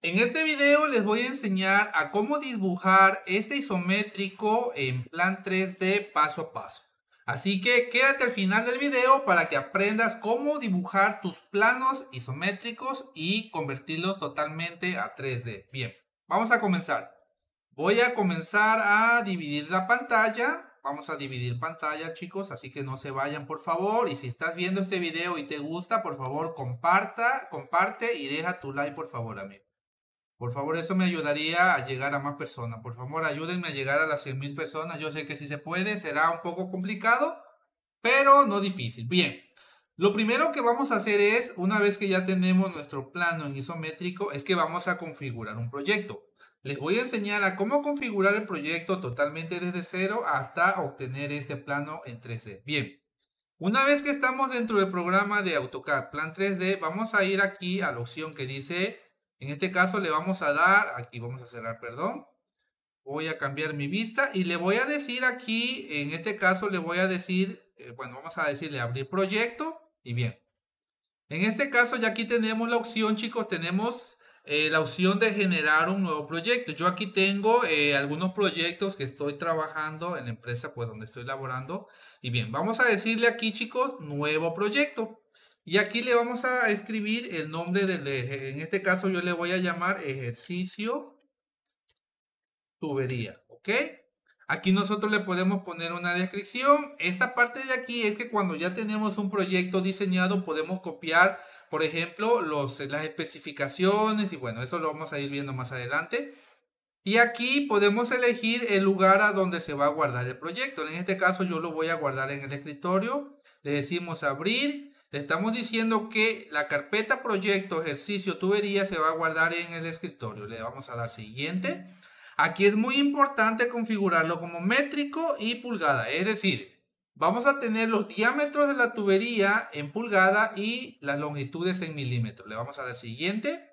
En este video les voy a enseñar a cómo dibujar este isométrico en plan 3D paso a paso. Así que quédate al final del video para que aprendas cómo dibujar tus planos isométricos y convertirlos totalmente a 3D. Bien, vamos a comenzar. Voy a comenzar a dividir la pantalla. Vamos a dividir pantalla, chicos, así que no se vayan, por favor. Y si estás viendo este video y te gusta, por favor, comparte y deja tu like, por favor, amigo. Por favor, eso me ayudaría a llegar a más personas. Por favor, ayúdenme a llegar a las 100.000 personas. Yo sé que sí se puede, será un poco complicado, pero no difícil. Bien, lo primero que vamos a hacer es, una vez que ya tenemos nuestro plano en isométrico, es que vamos a configurar un proyecto. Les voy a enseñar a cómo configurar el proyecto totalmente desde cero hasta obtener este plano en 3D. Bien, una vez que estamos dentro del programa de AutoCAD Plan 3D, vamos a ir aquí a la opción que dice, en este caso le vamos a dar, aquí vamos a cerrar, perdón. Voy a cambiar mi vista y le voy a decir aquí, en este caso le voy a decir, bueno, vamos a decirle abrir proyecto y bien. En este caso ya aquí tenemos la opción, chicos, tenemos la opción de generar un nuevo proyecto. Yo aquí tengo algunos proyectos que estoy trabajando en la empresa pues donde estoy laborando. Y bien, vamos a decirle aquí, chicos, nuevo proyecto. Y aquí le vamos a escribir el nombre del eje. En este caso yo le voy a llamar ejercicio tubería, ¿ok? Aquí nosotros le podemos poner una descripción. Esta parte de aquí es que cuando ya tenemos un proyecto diseñado podemos copiar, por ejemplo, las especificaciones y bueno, eso lo vamos a ir viendo más adelante. Y aquí podemos elegir el lugar a donde se va a guardar el proyecto. En este caso yo lo voy a guardar en el escritorio. Le decimos abrir. Le estamos diciendo que la carpeta proyecto ejercicio tubería se va a guardar en el escritorio. Le vamos a dar siguiente. Aquí es muy importante configurarlo como métrico y pulgada. Es decir, vamos a tener los diámetros de la tubería en pulgada y las longitudes en milímetros. Le vamos a dar siguiente.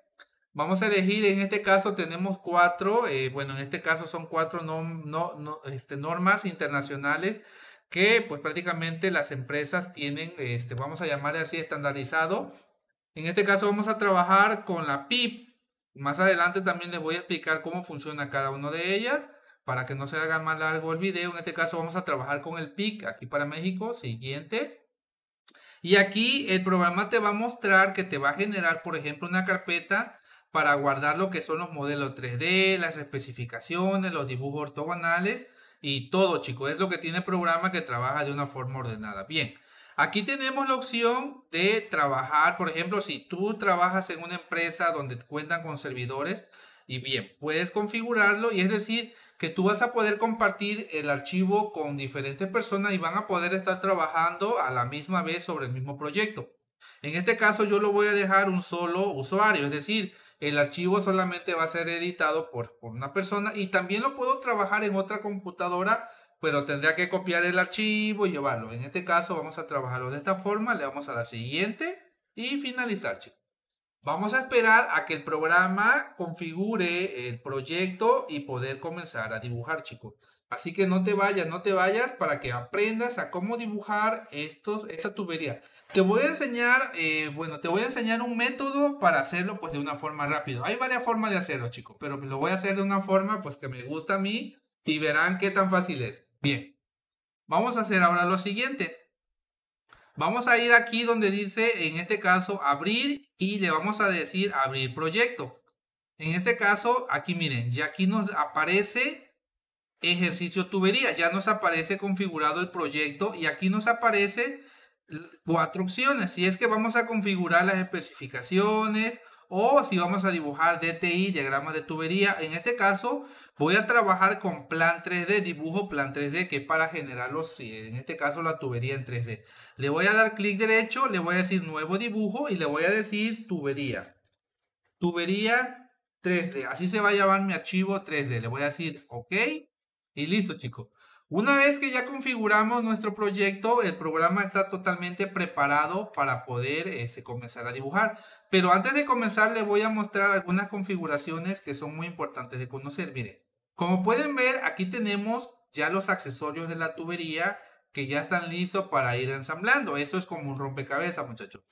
Vamos a elegir, en este caso tenemos cuatro, bueno, en este caso son cuatro normas internacionales que pues prácticamente las empresas tienen, vamos a llamar así estandarizado. En este caso vamos a trabajar con la PIP. Más adelante también les voy a explicar cómo funciona cada una de ellas para que no se haga más largo el video. En este caso vamos a trabajar con el PIC aquí para México. Siguiente. Y aquí el programa te va a mostrar que te va a generar, por ejemplo, una carpeta para guardar lo que son los modelos 3D, las especificaciones, los dibujos ortogonales y todo, chicos. Es lo que tiene el programa que trabaja de una forma ordenada. Bien, aquí tenemos la opción de trabajar, por ejemplo, si tú trabajas en una empresa donde cuentan con servidores y bien, puedes configurarlo y es decir, que tú vas a poder compartir el archivo con diferentes personas y van a poder estar trabajando a la misma vez sobre el mismo proyecto. En este caso yo lo voy a dejar un solo usuario, es decir, el archivo solamente va a ser editado por una persona y también lo puedo trabajar en otra computadora, pero tendría que copiar el archivo y llevarlo. En este caso vamos a trabajarlo de esta forma, le vamos a dar siguiente y finalizar, chicos. Vamos a esperar a que el programa configure el proyecto y poder comenzar a dibujar, chicos. Así que no te vayas para que aprendas a cómo dibujar esta tubería. Te voy a enseñar, te voy a enseñar un método para hacerlo pues de una forma rápida. Hay varias formas de hacerlo, chicos, pero lo voy a hacer de una forma pues que me gusta a mí y verán qué tan fácil es. Bien, vamos a hacer ahora lo siguiente. Vamos a ir aquí donde dice, en este caso, abrir y le vamos a decir abrir proyecto. En este caso, aquí miren, ya aquí nos aparece ejercicio tubería, ya nos aparece configurado el proyecto y aquí nos aparece cuatro opciones. Si es que vamos a configurar las especificaciones o si vamos a dibujar DTI, diagramas de tubería. En este caso voy a trabajar con plan 3D, dibujo plan 3D, que es para generar en este caso la tubería en 3D. Le voy a dar clic derecho, le voy a decir nuevo dibujo y le voy a decir tubería. Tubería 3D, así se va a llamar mi archivo 3D. Le voy a decir OK y listo, chicos. Una vez que ya configuramos nuestro proyecto, el programa está totalmente preparado para poder comenzar a dibujar. Pero antes de comenzar, les voy a mostrar algunas configuraciones que son muy importantes de conocer. Miren, como pueden ver, aquí tenemos ya los accesorios de la tubería que ya están listos para ir ensamblando. Eso es como un rompecabezas, muchachos.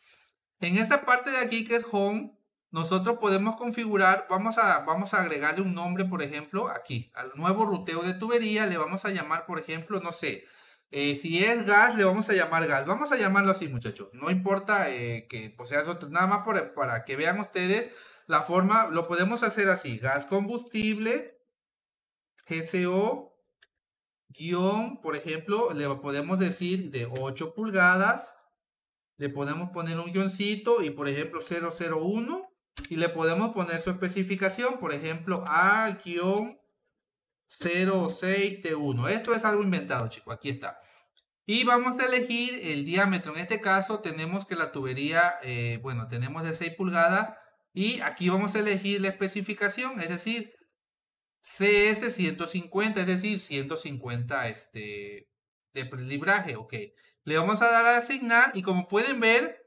En esta parte de aquí que es Home, nosotros podemos configurar, vamos a agregarle un nombre, por ejemplo, aquí, al nuevo ruteo de tubería, le vamos a llamar, por ejemplo, no sé, si es gas, le vamos a llamar gas. Vamos a llamarlo así, muchachos. No importa que pues, sea otro, nada más para que vean ustedes la forma, lo podemos hacer así, gas combustible, GCO, guión, por ejemplo, le podemos decir de 8 pulgadas, le podemos poner un guioncito y por ejemplo 001 y le podemos poner su especificación, por ejemplo A-06T1. Esto es algo inventado, chicos, aquí está. Y vamos a elegir el diámetro. En este caso tenemos que la tubería, bueno, tenemos de 6 pulgadas y aquí vamos a elegir la especificación, es decir, CS 150, es decir, 150 de libraje, ok. Le vamos a dar a asignar y como pueden ver,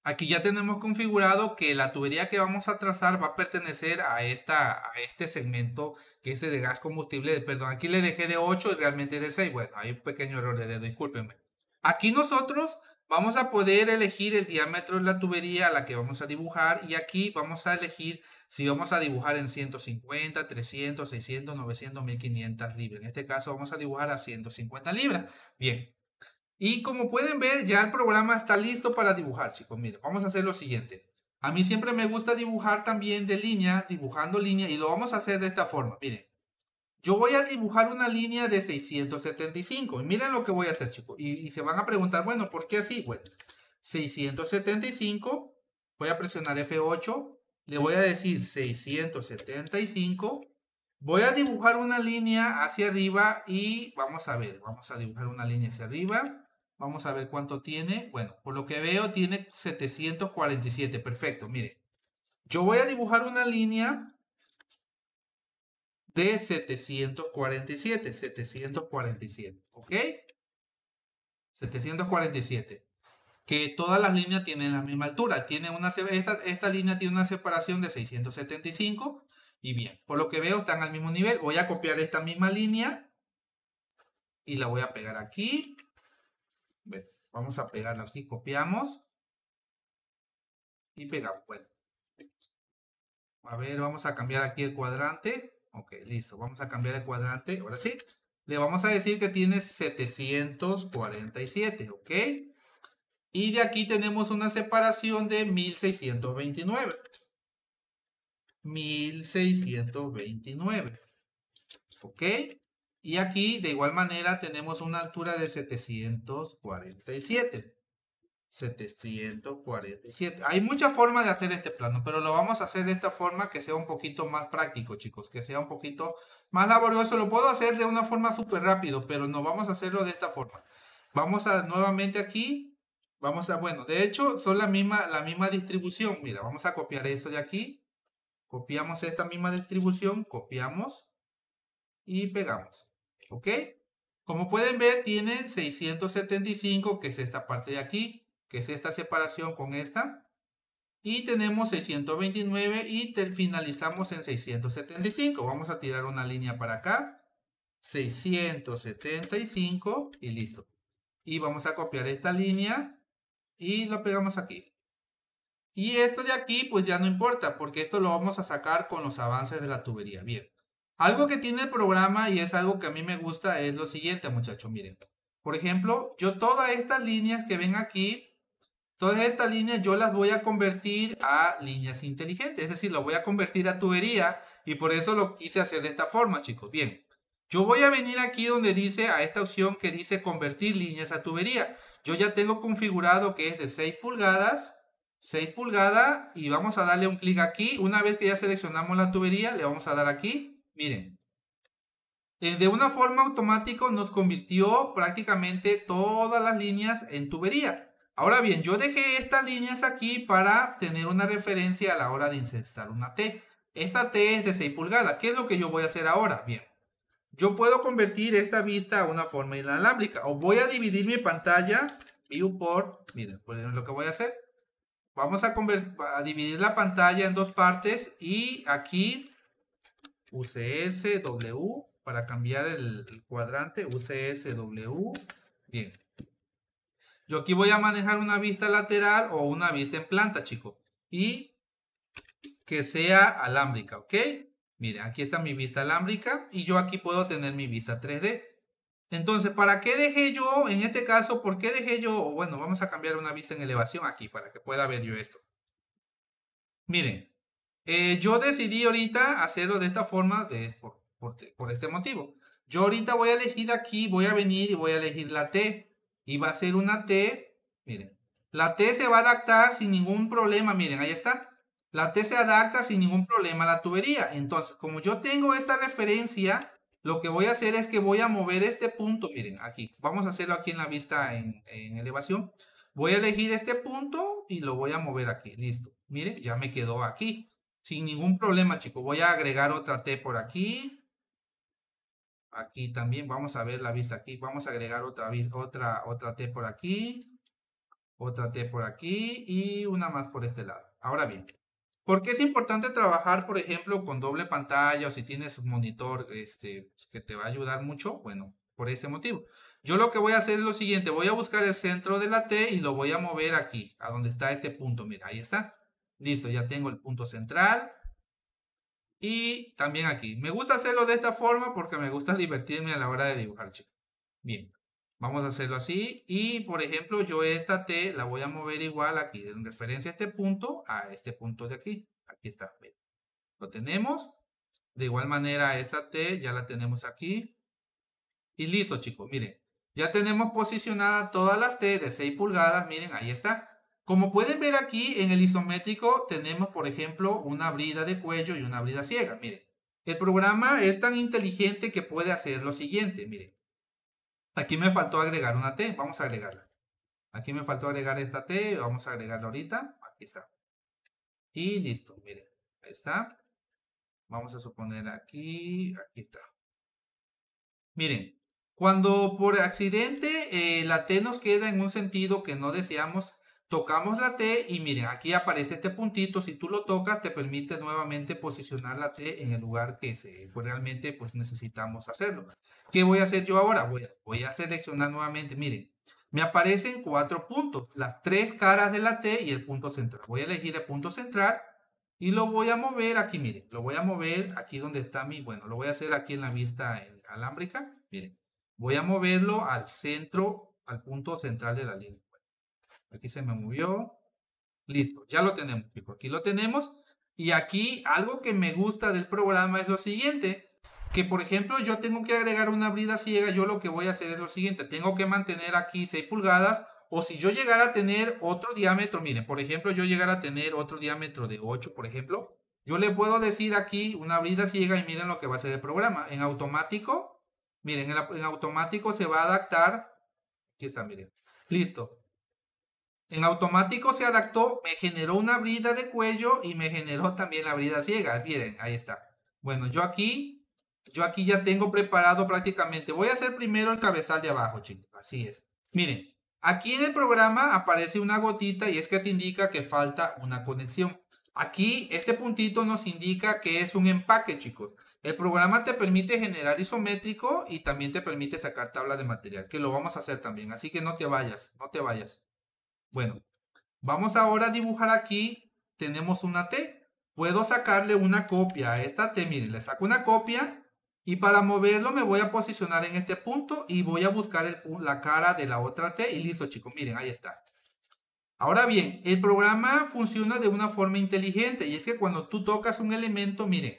aquí ya tenemos configurado que la tubería que vamos a trazar va a pertenecer a este segmento que es de gas combustible. Perdón, aquí le dejé de 8 y realmente es de 6. Bueno, hay un pequeño error de dedo, discúlpenme. Aquí nosotros vamos a poder elegir el diámetro de la tubería a la que vamos a dibujar y aquí vamos a elegir si vamos a dibujar en 150, 300, 600, 900, 1500 libras. En este caso vamos a dibujar a 150 libras. Bien. Y como pueden ver, ya el programa está listo para dibujar, chicos. Miren, vamos a hacer lo siguiente. A mí siempre me gusta dibujar también de línea, dibujando línea, y lo vamos a hacer de esta forma. Miren, yo voy a dibujar una línea de 675. Y miren lo que voy a hacer, chicos. Y se van a preguntar, bueno, ¿por qué así? Bueno, 675, voy a presionar F8, le voy a decir 675. Voy a dibujar una línea hacia arriba y vamos a ver, vamos a dibujar una línea hacia arriba. Vamos a ver cuánto tiene. Bueno, por lo que veo tiene 747. Perfecto, mire. Yo voy a dibujar una línea de 747. 747, ¿ok? 747. Que todas las líneas tienen la misma altura. Esta línea tiene una separación de 675. Y bien, por lo que veo están al mismo nivel. Voy a copiar esta misma línea y la voy a pegar aquí. Vamos a pegarla aquí, copiamos y pegamos. Bueno, a ver, vamos a cambiar aquí el cuadrante. Ok, listo, vamos a cambiar el cuadrante. Ahora sí, le vamos a decir que tiene 747, ok. Y de aquí tenemos una separación de 1629. 1629, ok. Y aquí de igual manera tenemos una altura de 747. 747. Hay muchas formas de hacer este plano, pero lo vamos a hacer de esta forma que sea un poquito más práctico, chicos, que sea un poquito más laborioso. Lo puedo hacer de una forma súper rápido, pero no vamos a hacerlo de esta forma. Vamos a nuevamente aquí, bueno, de hecho son la misma distribución. Mira, vamos a copiar esto de aquí, copiamos esta misma distribución, copiamos y pegamos, ¿ok? Como pueden ver, tiene 675, que es esta parte de aquí, que es esta separación con esta. Y tenemos 629 y finalizamos en 675. Vamos a tirar una línea para acá. 675 y listo. Y vamos a copiar esta línea y lo pegamos aquí. Y esto de aquí pues ya no importa porque esto lo vamos a sacar con los avances de la tubería. Bien. Algo que tiene el programa y es algo que a mí me gusta es lo siguiente, muchachos. Miren. Por ejemplo, yo todas estas líneas que ven aquí, todas estas líneas yo las voy a convertir a líneas inteligentes. Es decir, lo voy a convertir a tubería y por eso lo quise hacer de esta forma, chicos. Bien. Yo voy a venir aquí donde dice, a esta opción que dice convertir líneas a tubería. Yo ya tengo configurado que es de 6 pulgadas. 6 pulgadas y vamos a darle un clic aquí. Una vez que ya seleccionamos la tubería, le vamos a dar aquí. Miren, de una forma automática nos convirtió prácticamente todas las líneas en tubería. Ahora bien, yo dejé estas líneas aquí para tener una referencia a la hora de insertar una T. Esta T es de 6 pulgadas. ¿Qué es lo que yo voy a hacer ahora? Bien, yo puedo convertir esta vista a una forma inalámbrica. O voy a dividir mi pantalla, viewport. Miren, pues lo que voy a hacer. Vamos a dividir la pantalla en dos partes y aquí UCSW para cambiar el cuadrante, UCSW. Bien. Yo aquí voy a manejar una vista lateral o una vista en planta, chicos. Y que sea alámbrica, ¿ok? Miren, aquí está mi vista alámbrica y yo aquí puedo tener mi vista 3D. Entonces, ¿para qué dejé yo, en este caso, por qué dejé yo, bueno, vamos a cambiar una vista en elevación aquí para que pueda ver yo esto. Miren, yo decidí ahorita hacerlo de esta forma por este motivo. Yo ahorita voy a elegir aquí, voy a venir y voy a elegir la T. Y va a ser una T, miren. La T se va a adaptar sin ningún problema, miren, ahí está. La T se adapta sin ningún problema a la tubería. Entonces, como yo tengo esta referencia, lo que voy a hacer es que voy a mover este punto, miren, aquí. Vamos a hacerlo aquí en la vista en elevación. Voy a elegir este punto y lo voy a mover aquí, listo. Miren, ya me quedó aquí. Sin ningún problema, chicos. Voy a agregar otra T por aquí. Aquí también vamos a ver la vista aquí. Vamos a agregar otra T por aquí. Otra T por aquí. Y una más por este lado. Ahora bien, ¿por qué es importante trabajar, por ejemplo, con doble pantalla o si tienes un monitor que te va a ayudar mucho? Bueno, por este motivo. Yo lo que voy a hacer es lo siguiente. Voy a buscar el centro de la T y lo voy a mover aquí, a donde está este punto. Mira, ahí está. Listo, ya tengo el punto central. Y también aquí. Me gusta hacerlo de esta forma porque me gusta divertirme a la hora de dibujar, chicos. Bien, vamos a hacerlo así. Y, por ejemplo, yo esta T la voy a mover igual aquí, en referencia a este punto de aquí. Aquí está. Bien. Lo tenemos. De igual manera, esta T ya la tenemos aquí. Y listo, chicos. Miren, ya tenemos posicionadas todas las T de 6 pulgadas. Miren, ahí está. Como pueden ver aquí en el isométrico tenemos por ejemplo una brida de cuello y una brida ciega. Miren, el programa es tan inteligente que puede hacer lo siguiente. Miren, aquí me faltó agregar una T. Vamos a agregarla. Aquí me faltó agregar esta T. Vamos a agregarla ahorita. Aquí está. Y listo. Miren, ahí está. Vamos a suponer aquí. Aquí está. Miren, cuando por accidente la T nos queda en un sentido que no deseamos, tocamos la T y miren, aquí aparece este puntito. Si tú lo tocas, te permite nuevamente posicionar la T en el lugar que realmente pues, necesitamos hacerlo. ¿Qué voy a hacer yo ahora? Voy a seleccionar nuevamente. Miren, me aparecen 4 puntos, las 3 caras de la T y el punto central. Voy a elegir el punto central y lo voy a mover aquí, miren. Lo voy a mover aquí donde está bueno, lo voy a hacer aquí en la vista alámbrica. Miren, voy a moverlo al centro, al punto central de la línea. Aquí se me movió. Listo, ya lo tenemos, chicos. Aquí lo tenemos. Y aquí algo que me gusta del programa es lo siguiente. Que por ejemplo yo tengo que agregar una brida ciega. Yo lo que voy a hacer es lo siguiente. Tengo que mantener aquí 6 pulgadas. O si yo llegara a tener otro diámetro. Miren, por ejemplo yo llegara a tener otro diámetro de 8, por ejemplo. Yo le puedo decir aquí una brida ciega y miren lo que va a hacer el programa. En automático, miren, en automático se va a adaptar. Aquí está, miren. Listo. En automático se adaptó, me generó una brida de cuello y me generó también la brida ciega. Miren, ahí está. Bueno, yo aquí ya tengo preparado prácticamente. Voy a hacer primero el cabezal de abajo, chicos. Así es. Miren, aquí en el programa aparece una gotita y es que te indica que falta una conexión. Aquí este puntito nos indica que es un empaque, chicos. El programa te permite generar isométrico y también te permite sacar tabla de material, que lo vamos a hacer también. Así que no te vayas, no te vayas. Bueno, vamos ahora a dibujar aquí. Tenemos una T. Puedo sacarle una copia a esta T. Miren, le saco una copia. Y para moverlo me voy a posicionar en este punto. Y voy a buscar la cara de la otra T. Y listo, chicos. Miren, ahí está. Ahora bien, el programa funciona de una forma inteligente. Y es que cuando tú tocas un elemento, miren,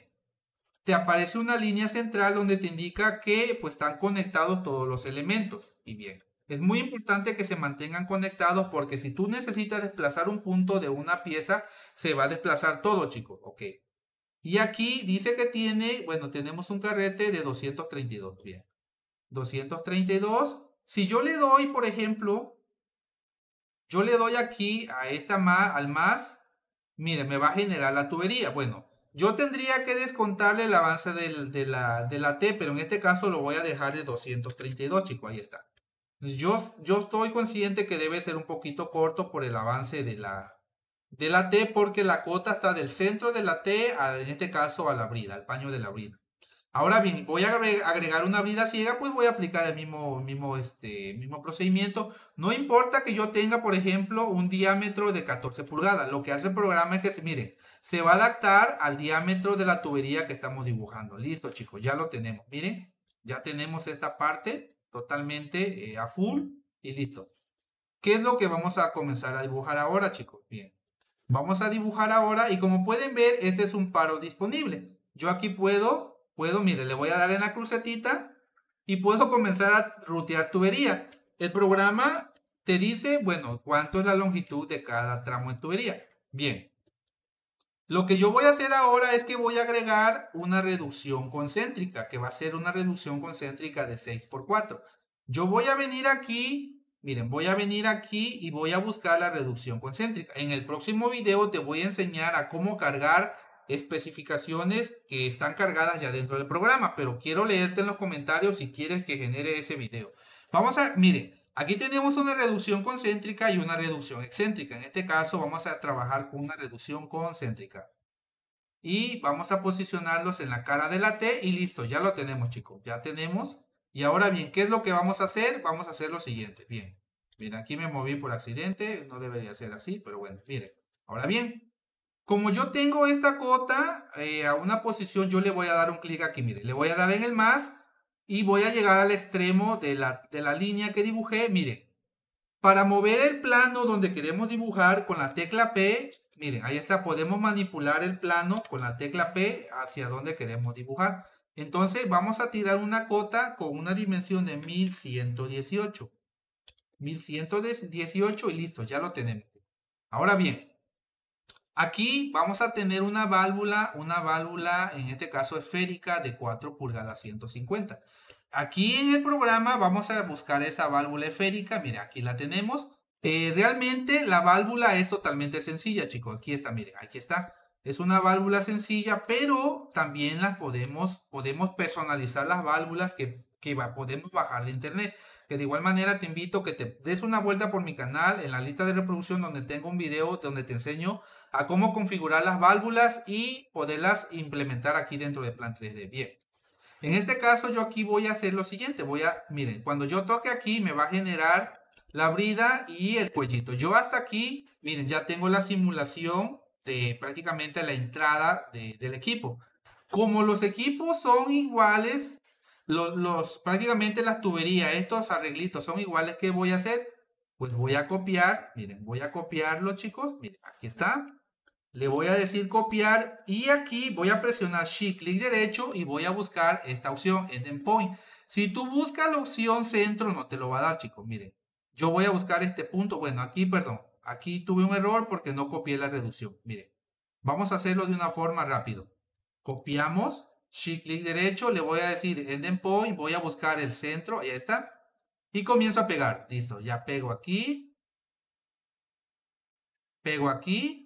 te aparece una línea central donde te indica que pues, están conectados todos los elementos. Y bien. Es muy importante que se mantengan conectados porque si tú necesitas desplazar un punto de una pieza, se va a desplazar todo, chicos. Ok. Y aquí dice que tiene, bueno, tenemos un carrete de 232. Bien. 232. Si yo le doy, por ejemplo, yo le doy aquí a al más, mire, me va a generar la tubería. Bueno, yo tendría que descontarle el avance de la T, pero en este caso lo voy a dejar de 232, chicos. Ahí está. Yo estoy consciente que debe ser un poquito corto por el avance de la T porque la cota está del centro de la T, en este caso a la brida, al paño de la brida. Ahora bien, voy a agregar una brida ciega, pues voy a aplicar el mismo procedimiento. No importa que yo tenga, por ejemplo, un diámetro de 14 pulgadas. Lo que hace el programa es que, miren, se va a adaptar al diámetro de la tubería que estamos dibujando. Listo, chicos, ya lo tenemos. Miren, ya tenemos esta parte totalmente a full y listo. ¿Qué es lo que vamos a comenzar a dibujar ahora, chicos? Bien, vamos a dibujar ahora y como pueden ver, este es un paro disponible. Yo aquí puedo, mire, le voy a dar en la crucetita y puedo comenzar a rutear tubería. El programa te dice, bueno, cuánto es la longitud de cada tramo en tubería. Bien, lo que yo voy a hacer ahora es que voy a agregar una reducción concéntrica, que va a ser una reducción concéntrica de 6 por 4. Yo voy a venir aquí, miren, voy a venir aquí y voy a buscar la reducción concéntrica. En el próximo video te voy a enseñar a cómo cargar especificaciones que están cargadas ya dentro del programa, pero quiero leerte en los comentarios si quieres que genere ese video. Vamos a, miren, aquí tenemos una reducción concéntrica y una reducción excéntrica. En este caso vamos a trabajar con una reducción concéntrica. Y vamos a posicionarlos en la cara de la T y listo, ya lo tenemos, chicos. Ya tenemos. Y ahora bien, ¿qué es lo que vamos a hacer? Vamos a hacer lo siguiente. Bien, miren, aquí me moví por accidente. No debería ser así, pero bueno, miren. Ahora bien, como yo tengo esta cota a una posición, yo le voy a dar un clic aquí, miren. Le voy a dar en el más y voy a llegar al extremo de la línea que dibujé. Miren, para mover el plano donde queremos dibujar con la tecla P, miren, ahí está, podemos manipular el plano con la tecla P hacia donde queremos dibujar. Entonces vamos a tirar una cota con una dimensión de 1118. 1118 y listo, ya lo tenemos. Ahora bien, aquí vamos a tener una válvula en este caso esférica de 4 pulgadas 150. Aquí en el programa vamos a buscar esa válvula esférica. Mira, aquí la tenemos. Realmente la válvula es totalmente sencilla, chicos. Aquí está, miren, aquí está. Es una válvula sencilla, pero también las podemos personalizar las válvulas que podemos bajar de internet. Que de igual manera te invito a que te des una vuelta por mi canal en la lista de reproducción donde tengo un video donde te enseño a cómo configurar las válvulas y poderlas implementar aquí dentro de Plan 3D. Bien. En este caso yo aquí voy a hacer lo siguiente. Miren, cuando yo toque aquí me va a generar la brida y el cuellito. Yo hasta aquí, miren, ya tengo la simulación de prácticamente la entrada del equipo. Como los equipos son iguales, prácticamente las tuberías, estos arreglitos son iguales, ¿qué voy a hacer? Pues voy a copiar, miren, voy a copiarlo, chicos. Miren, aquí está. Le voy a decir copiar y aquí voy a presionar Shift clic derecho y voy a buscar esta opción Endpoint. Si tú buscas la opción centro no te lo va a dar, chicos. Miren, yo voy a buscar este punto. Bueno, aquí, perdón, aquí tuve un error porque no copié la reducción. Miren, vamos a hacerlo de una forma rápido. Copiamos, Shift clic derecho, le voy a decir Endpoint, voy a buscar el centro, ahí está. Y comienzo a pegar. Listo, ya pego aquí. Pego aquí.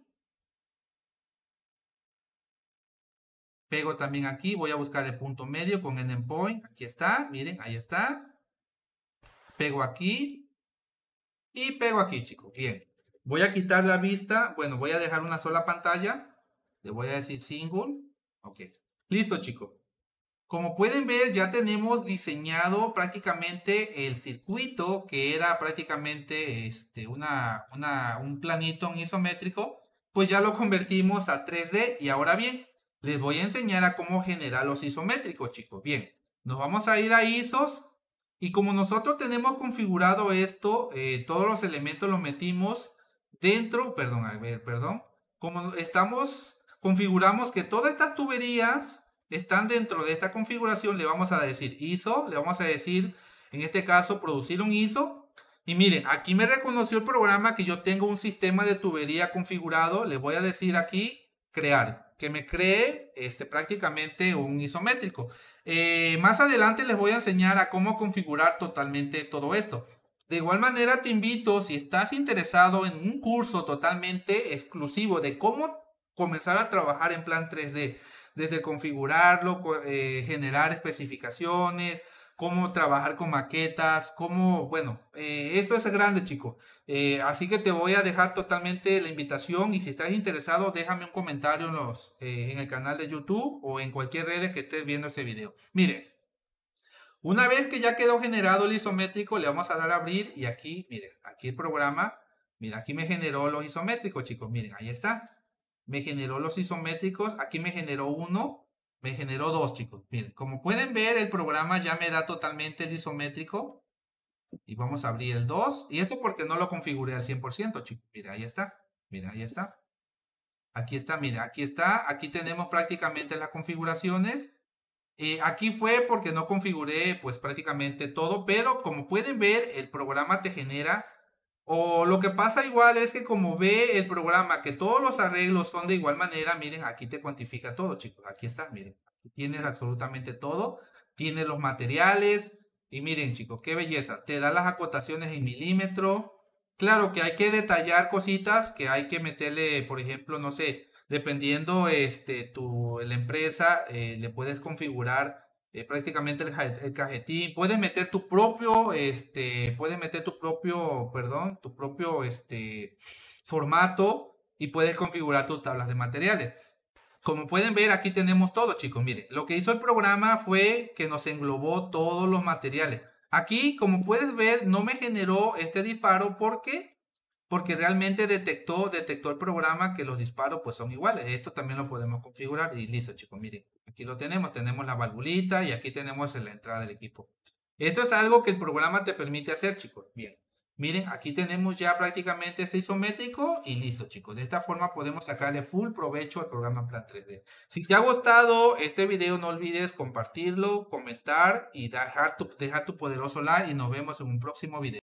Pego también aquí, voy a buscar el punto medio con endpoint. Aquí está, miren, ahí está. Pego aquí y pego aquí, chicos. Bien. Voy a quitar la vista. Bueno, voy a dejar una sola pantalla. Le voy a decir single. Ok. Listo, chicos. Como pueden ver, ya tenemos diseñado prácticamente el circuito que era prácticamente un planito en isométrico. Pues ya lo convertimos a 3D y ahora bien, les voy a enseñar a cómo generar los isométricos, chicos. Bien, nos vamos a ir a ISOs y como nosotros tenemos configurado esto, todos los elementos los metimos dentro, perdón, a ver, perdón. Como configuramos que todas estas tuberías están dentro de esta configuración, le vamos a decir ISO, le vamos a decir, en este caso, producir un ISO. Y miren, aquí me reconoció el programa que yo tengo un sistema de tubería configurado. Le voy a decir aquí, crear, que me cree prácticamente un isométrico. Más adelante les voy a enseñar a cómo configurar totalmente todo esto. De igual manera te invito, si estás interesado en un curso totalmente exclusivo de cómo comenzar a trabajar en Plan 3D, desde configurarlo, generar especificaciones, cómo trabajar con maquetas, esto es grande, chicos. Así que te voy a dejar totalmente la invitación y si estás interesado, déjame un comentario en el canal de YouTube o en cualquier red que estés viendo este video. Miren, una vez que ya quedó generado el isométrico, le vamos a dar a abrir y aquí, miren, aquí el programa, mira, aquí me generó los isométricos, chicos, miren, ahí está. me generó los isométricos, aquí me generó uno, me generó dos, chicos. Miren, como pueden ver, el programa ya me da totalmente el isométrico. Y vamos a abrir el 2. Y esto porque no lo configuré al 100%, chicos. Mira, ahí está. Mira, ahí está. Aquí está, mira, aquí está. Aquí tenemos prácticamente las configuraciones. Aquí fue porque no configuré pues prácticamente todo, pero como pueden ver, el programa te genera, o lo que pasa igual es que como ve el programa que todos los arreglos son de igual manera, miren, aquí te cuantifica todo, chicos. Aquí está, miren, aquí tienes absolutamente todo, tienes los materiales, y miren, chicos, qué belleza, te da las acotaciones en milímetro. Claro que hay que detallar cositas, que hay que meterle, por ejemplo, no sé, dependiendo la empresa, le puedes configurar prácticamente el cajetín. Puedes meter tu propio, perdón, tu propio formato y puedes configurar tus tablas de materiales. Como pueden ver, aquí tenemos todo, chicos. Miren, lo que hizo el programa fue que nos englobó todos los materiales. Aquí, como puedes ver, no me generó este disparo porque realmente detectó el programa que los disparos pues son iguales. Esto también lo podemos configurar y listo, chicos. Miren, aquí lo tenemos la valvulita y aquí tenemos la entrada del equipo. Esto es algo que el programa te permite hacer, chicos. Bien. Miren, aquí tenemos ya prácticamente este isométrico y listo, chicos. De esta forma podemos sacarle full provecho al programa Plan 3D. Si te ha gustado este video, no olvides compartirlo, comentar y dejar tu poderoso like y nos vemos en un próximo video.